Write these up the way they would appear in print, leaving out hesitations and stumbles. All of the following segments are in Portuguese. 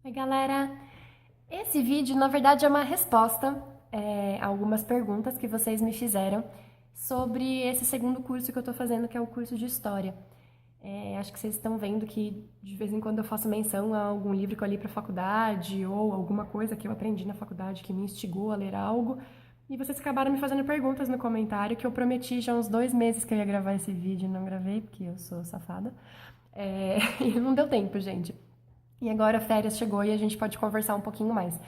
Oi, galera! Esse vídeo, na verdade, é uma resposta a algumas perguntas que vocês me fizeram sobre esse segundo curso que eu tô fazendo, que é o curso de História. Acho que vocês estão vendo que, de vez em quando, eu faço menção a algum livro que eu li pra faculdade ou alguma coisa que eu aprendi na faculdade que me instigou a ler algo. E vocês acabaram me fazendo perguntas no comentário que eu prometi já há uns 2 meses que eu ia gravar esse vídeo e não gravei, porque eu sou safada. E não deu tempo, gente. E agora a férias chegou e a gente pode conversar um pouquinho mais.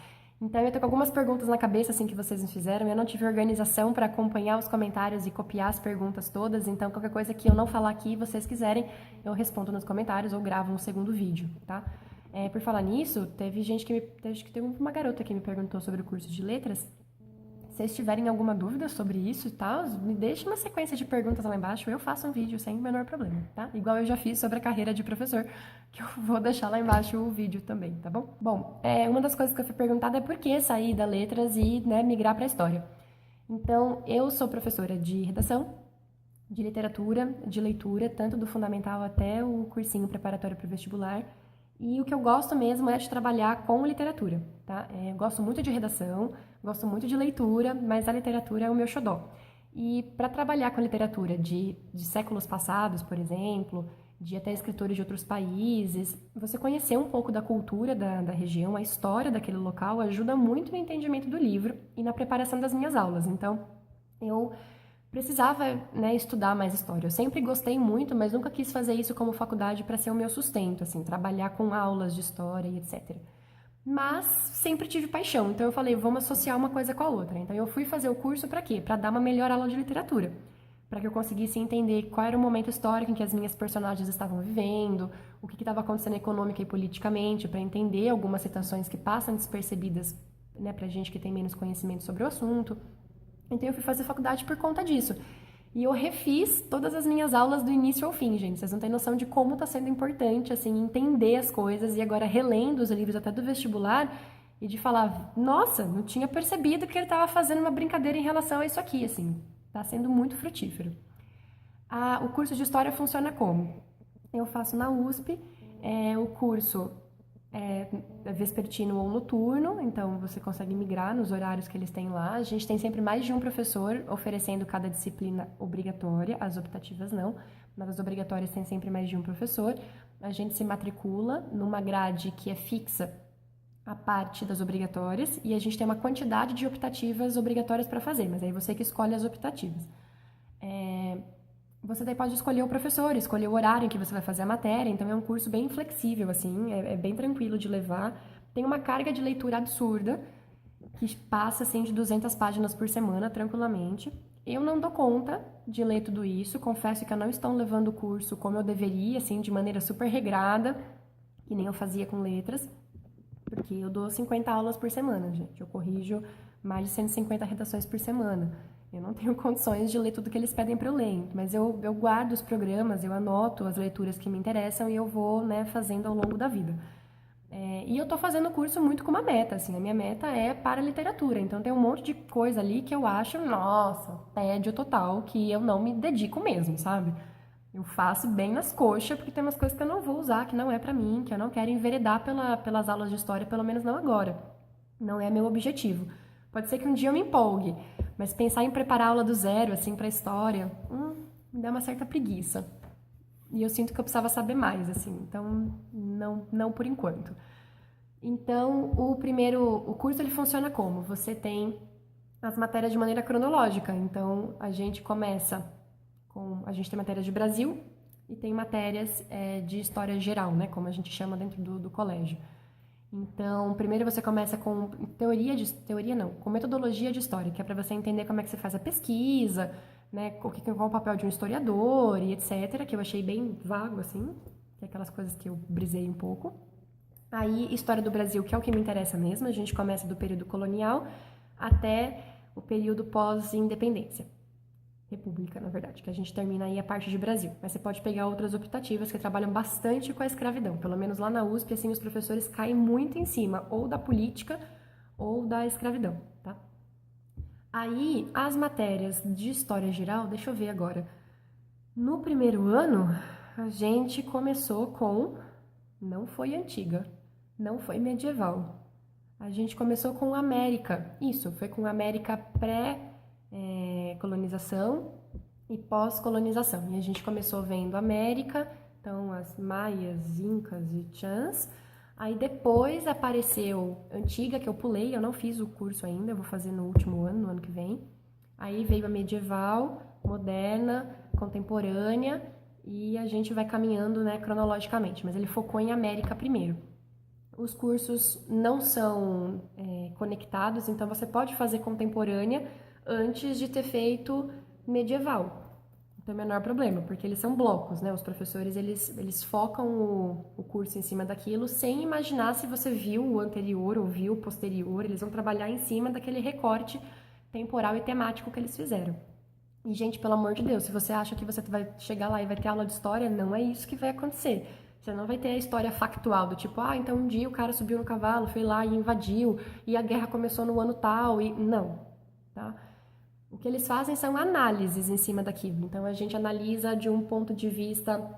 Então eu tô com algumas perguntas na cabeça assim que vocês me fizeram. Eu não tive organização para acompanhar os comentários e copiar as perguntas todas, então qualquer coisa que eu não falar aqui, vocês quiserem, eu respondo nos comentários ou gravo um segundo vídeo, tá? Por falar nisso, teve gente que acho que teve uma garota que me perguntou sobre o curso de letras. Se vocês tiverem alguma dúvida sobre isso e tal, me deixe uma sequência de perguntas lá embaixo, eu faço um vídeo sem o menor problema, tá? Igual eu já fiz sobre a carreira de professor, que eu vou deixar lá embaixo o vídeo também, tá bom? Bom, uma das coisas que eu fui perguntada é por que sair da letras e, né, migrar para a história. Então, eu sou professora de redação, de literatura, de leitura, tanto do fundamental até o cursinho preparatório para o vestibular. E o que eu gosto mesmo é de trabalhar com literatura, tá? Eu gosto muito de redação, gosto muito de leitura, mas a literatura é o meu xodó. E para trabalhar com literatura de séculos passados, por exemplo, de até escritores de outros países, você conhecer um pouco da cultura da região, a história daquele local, ajuda muito no entendimento do livro e na preparação das minhas aulas. Então, eu precisava, né, estudar mais história. Eu sempre gostei muito, mas nunca quis fazer isso como faculdade para ser o meu sustento, assim, trabalhar com aulas de história e etc. Mas sempre tive paixão, então eu falei, vamos associar uma coisa com a outra. Então eu fui fazer o curso para quê? Para dar uma melhor aula de literatura, para que eu conseguisse entender qual era o momento histórico em que as minhas personagens estavam vivendo, o que estava acontecendo econômica e politicamente, para entender algumas situações que passam despercebidas, né, para gente que tem menos conhecimento sobre o assunto. Então eu fui fazer faculdade por conta disso. E eu refiz todas as minhas aulas do início ao fim, gente. Vocês não têm noção de como está sendo importante, assim, entender as coisas e agora relendo os livros até do vestibular e de falar, nossa, não tinha percebido que ele estava fazendo uma brincadeira em relação a isso aqui, assim. Está sendo muito frutífero. O curso de História funciona como? Eu faço na USP, o curso é vespertino ou noturno, então você consegue migrar nos horários que eles têm lá. A gente tem sempre mais de um professor oferecendo cada disciplina obrigatória, as optativas não, mas as obrigatórias tem sempre mais de um professor. A gente se matricula numa grade que é fixa a parte das obrigatórias e a gente tem uma quantidade de optativas obrigatórias para fazer, mas aí você que escolhe as optativas. Você daí pode escolher o professor, escolher o horário em que você vai fazer a matéria, então é um curso bem flexível, assim, é bem tranquilo de levar. Tem uma carga de leitura absurda, que passa, assim, de 200 páginas por semana, tranquilamente. Eu não dou conta de ler tudo isso, confesso que eu não estou levando o curso como eu deveria, assim, de maneira super regrada, que nem eu fazia com letras, porque eu dou 50 aulas por semana, gente. Eu corrijo mais de 150 redações por semana. Eu não tenho condições de ler tudo que eles pedem para eu ler, mas eu guardo os programas, eu anoto as leituras que me interessam e eu vou, né, fazendo ao longo da vida. E eu tô fazendo o curso muito com uma meta, assim, a minha meta é para a literatura, então tem um monte de coisa ali que eu acho, nossa, tédio total, que eu não me dedico mesmo, sabe? Eu faço bem nas coxas, porque tem umas coisas que eu não vou usar, que não é pra mim, que eu não quero enveredar pelas aulas de história, pelo menos não agora. Não é meu objetivo. Pode ser que um dia eu me empolgue, mas pensar em preparar a aula do zero, assim, pra história, me dá uma certa preguiça. E eu sinto que eu precisava saber mais, assim, então não por enquanto. Então, o curso ele funciona como? Você tem as matérias de maneira cronológica. Então, a gente tem matérias de Brasil e tem matérias de história geral, né? Como a gente chama dentro do colégio. Então, primeiro você começa com teoria não, com metodologia de história, que é para você entender como é que você faz a pesquisa, né? Qual é o papel de um historiador e etc, que eu achei bem vago, assim, que é aquelas coisas que eu brisei um pouco. Aí, história do Brasil, que é o que me interessa mesmo, a gente começa do período colonial até o período pós-independência. República, na verdade, que a gente termina aí a parte de Brasil. Mas você pode pegar outras optativas que trabalham bastante com a escravidão. Pelo menos lá na USP, assim, os professores caem muito em cima ou da política ou da escravidão, tá? Aí, as matérias de história geral, deixa eu ver agora. No primeiro ano, a gente começou com... Não foi antiga. Não foi medieval. A gente começou com América. Isso, foi com América pré-colonização e pós-colonização. E a gente começou vendo América, então as maias, incas e tchãs. Aí depois apareceu Antiga, que eu pulei, eu não fiz o curso ainda, eu vou fazer no último ano, no ano que vem. Aí veio a medieval, moderna, contemporânea e a gente vai caminhando, né, cronologicamente, mas ele focou em América primeiro. Os cursos não são conectados, então você pode fazer contemporânea antes de ter feito medieval. Não tem o menor problema, porque eles são blocos, né? Os professores, eles focam o curso em cima daquilo sem imaginar se você viu o anterior ou viu o posterior. Eles vão trabalhar em cima daquele recorte temporal e temático que eles fizeram. E, gente, pelo amor de Deus, se você acha que você vai chegar lá e vai ter aula de história, não é isso que vai acontecer. Você não vai ter a história factual do tipo, então um dia o cara subiu no cavalo, foi lá e invadiu, e a guerra começou no ano tal, e não, tá? O que eles fazem são análises em cima daquilo. Então a gente analisa de um ponto de vista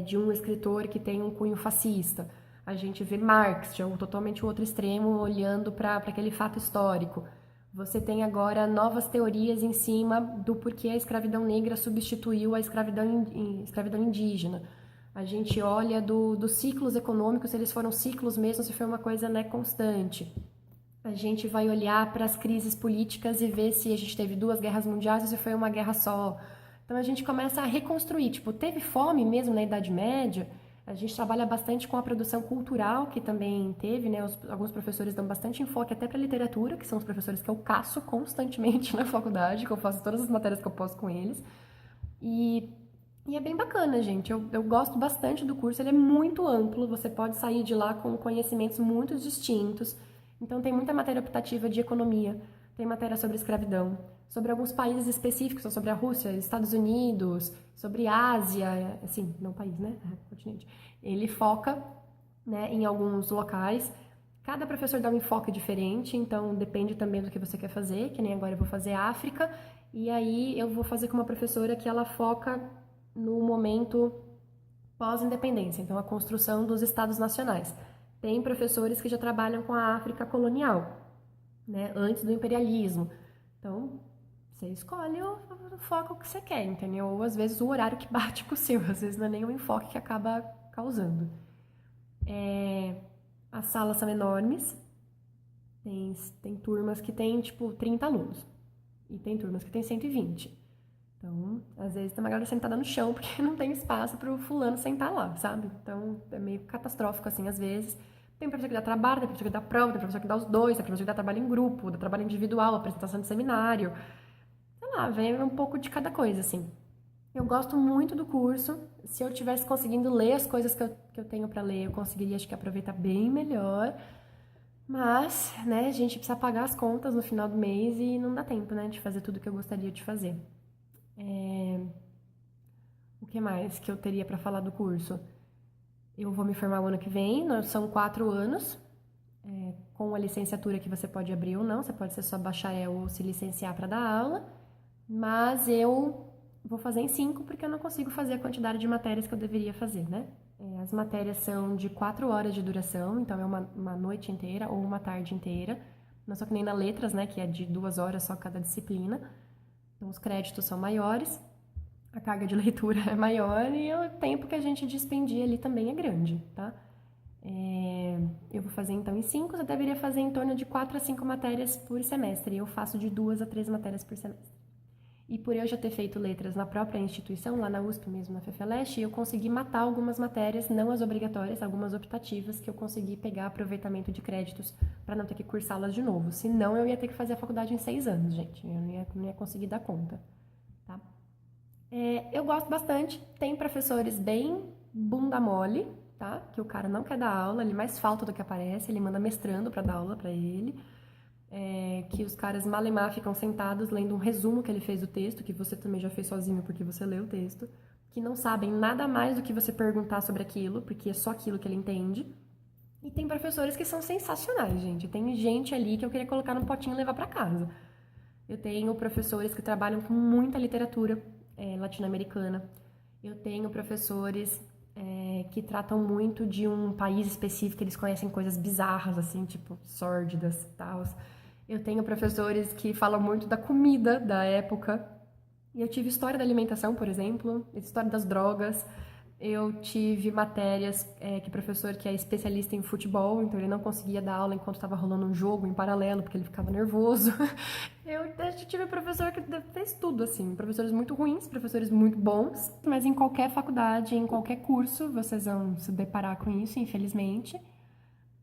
de um escritor que tem um cunho fascista. A gente vê Marx, de um totalmente outro extremo, olhando para aquele fato histórico. Você tem agora novas teorias em cima do porquê a escravidão negra substituiu a escravidão indígena. A gente olha dos ciclos econômicos, se eles foram ciclos mesmo, se foi uma coisa, né, constante. A gente vai olhar para as crises políticas e ver se a gente teve 2 guerras mundiais ou se foi uma guerra só. Então a gente começa a reconstruir, tipo, teve fome mesmo na Idade Média? A gente trabalha bastante com a produção cultural, que também teve, né? Alguns professores dão bastante enfoque até para literatura, que são os professores que eu caço constantemente na faculdade, que eu faço todas as matérias que eu posso com eles. E, e é bem bacana, gente. Eu gosto bastante do curso, ele é muito amplo, você pode sair de lá com conhecimentos muito distintos. Então tem muita matéria optativa de economia, tem matéria sobre escravidão, sobre alguns países específicos, sobre a Rússia, Estados Unidos, sobre Ásia, assim, não país, né? Continente. Ele foca, né, em alguns locais. Cada professor dá um enfoque diferente, então depende também do que você quer fazer, que nem agora eu vou fazer África, e aí eu vou fazer com uma professora que ela foca no momento pós-independência, então a construção dos estados nacionais. Tem professores que já trabalham com a África colonial, né, antes do imperialismo. Então, você escolhe o foco que você quer, entendeu? Ou às vezes o horário que bate com o seu, às vezes não é nem o enfoque que acaba causando. As salas são enormes, tem turmas que tem tipo 30 alunos e tem turmas que tem 120. Então, às vezes tem uma galera sentada no chão porque não tem espaço para o fulano sentar lá, sabe? Então, é meio catastrófico assim às vezes. Tem professor que dá trabalho, tem professor que dá prova, tem professor que dá os dois, tem professor que dá trabalho em grupo, dá trabalho individual, apresentação de seminário. Sei lá, vem um pouco de cada coisa, assim. Eu gosto muito do curso. Se eu tivesse conseguindo ler as coisas que eu tenho para ler, eu conseguiria, acho que, aproveitar bem melhor. Mas, né, a gente precisa pagar as contas no final do mês e não dá tempo, né, de fazer tudo que eu gostaria de fazer. O que mais que eu teria para falar do curso? Eu vou me formar o ano que vem, são 4 anos, com a licenciatura que você pode abrir ou não, você pode ser só bacharel ou se licenciar para dar aula, mas eu vou fazer em 5 porque eu não consigo fazer a quantidade de matérias que eu deveria fazer, né? As matérias são de 4 horas de duração, então é uma noite inteira ou uma tarde inteira, não só que nem na letras, né, que é de 2 horas só cada disciplina, então os créditos são maiores, a carga de leitura é maior e o tempo que a gente despendia ali também é grande, tá? Eu vou fazer então em 5, eu deveria fazer em torno de 4 a 5 matérias por semestre, e eu faço de 2 a 3 matérias por semestre. E por eu já ter feito letras na própria instituição, lá na USP mesmo, na FEFELESH, eu consegui matar algumas matérias, não as obrigatórias, algumas optativas, que eu consegui pegar aproveitamento de créditos para não ter que cursá-las de novo. Senão eu ia ter que fazer a faculdade em 6 anos, gente. Eu não ia conseguir dar conta, tá? Eu gosto bastante, tem professores bem bunda mole, tá? Que o cara não quer dar aula, ele mais falta do que aparece, ele manda mestrando para dar aula para ele. Que os caras malemar ficam sentados lendo um resumo que ele fez do texto, que você também já fez sozinho porque você leu o texto, que não sabem nada mais do que você perguntar sobre aquilo, porque é só aquilo que ele entende. E tem professores que são sensacionais, gente. Tem gente ali que eu queria colocar num potinho e levar para casa. Eu tenho professores que trabalham com muita literatura latino-americana. Eu tenho professores que tratam muito de um país específico, eles conhecem coisas bizarras, assim, tipo, sórdidas e tal. Eu tenho professores que falam muito da comida da época. E eu tive história da alimentação, por exemplo, história das drogas. Eu tive matérias que o professor que é especialista em futebol, então ele não conseguia dar aula enquanto estava rolando um jogo em paralelo, porque ele ficava nervoso. Eu tive professor que fez tudo, assim, professores muito ruins, professores muito bons, mas em qualquer faculdade, em qualquer curso, vocês vão se deparar com isso, infelizmente.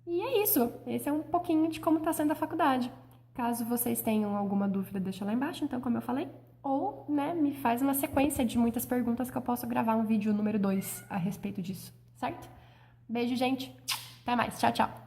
E é isso, esse é um pouquinho de como está sendo a faculdade. Caso vocês tenham alguma dúvida, deixa lá embaixo, então, como eu falei. Ou, né, me faz uma sequência de muitas perguntas que eu posso gravar um vídeo número 2 a respeito disso, certo? Beijo, gente. Até mais. Tchau, tchau.